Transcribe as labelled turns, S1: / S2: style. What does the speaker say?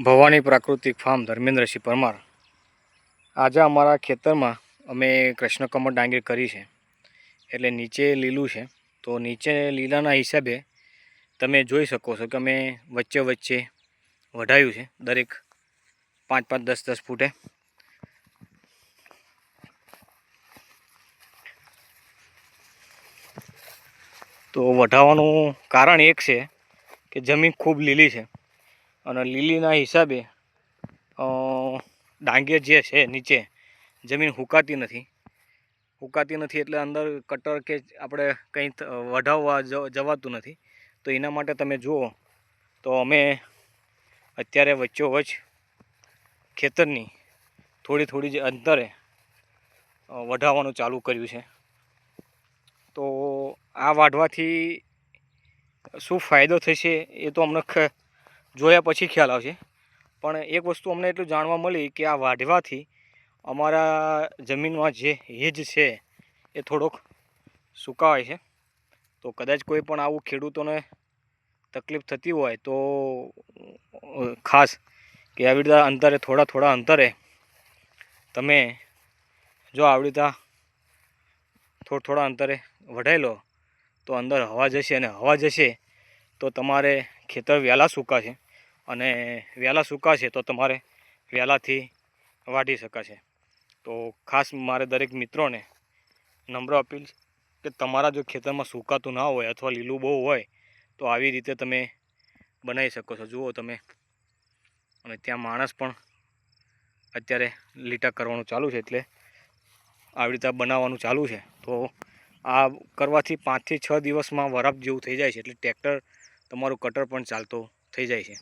S1: ભવાની પ્રાકૃતિક ફાર્મ ધર્મેન્દ્રસિંહ પરમાર। આજે અમારા ખેતરમાં અમે કૃષ્ણકમળ ડાંગર કરી છે, એટલે નીચે લીલું છે। તો નીચે લીલાના હિસાબે તમે જોઈ શકો છો કે અમે વચ્ચે વચ્ચે વઢાયું છે, દરેક 5-5, 10-10 ફૂટે। તો વઢાવવાનું કારણ એક છે કે જમીન ખૂબ લીલી છે અને લીલીના હિસાબે ડાંગર જે છે નીચે જમીન હુકાતી નથી એટલે અંદર કટર કે આપણે કંઈ વઢાવવા જવાતું નથી। તો એના માટે તમે જુઓ તો અમે અત્યારે વચ્ચોવચ્ચ ખેતરની થોડી જે અંતરે વઢાવવાનું ચાલુ કર્યું છે। તો આ વાઢવાથી શું ફાયદો થશે એ તો અમને જોયા પછી ખ્યાલ આવશે, પણ એક વસ્તુ અમને એટલું જાણવા મળી કે આ વાઢવાથી અમારા જમીનમાં જે હેજ છે એ થોડોક સુકાય છે। તો કદાચ કોઈ પણ આવું ખેડૂતોને તકલીફ થતી હોય તો ખાસ કે આવી રીતે અંતરે થોડા અંતરે તમે જો આવી રીતે થોડા અંતરે વઢાઈ લો તો અંદર હવા જશે, અને હવા જશે તો તમારે ખેતર વહેલા સુકાશે, અને વહેલા સુકાશે તો તમારે વહેલાથી વાઢી શકાશે। તો ખાસ મારે દરેક મિત્રોને નમ્ર અપીલ કે તમારા જો ખેતરમાં સુકાતું ના હોય અથવા લીલું બહુ હોય તો આવી રીતે તમે બનાવી શકો છો। જુઓ તમે, અને ત્યાં માણસ પણ અત્યારે લીટા કરવાનું ચાલુ છે, એટલે આવી રીતે બનાવવાનું ચાલુ છે। તો આ કરવાથી 5 થી 6 દિવસમાં વરાપ જેવું થઈ જાય છે, એટલે ટ્રેક્ટર તમારું કટર પણ ચાલતો થઈ જાય છે।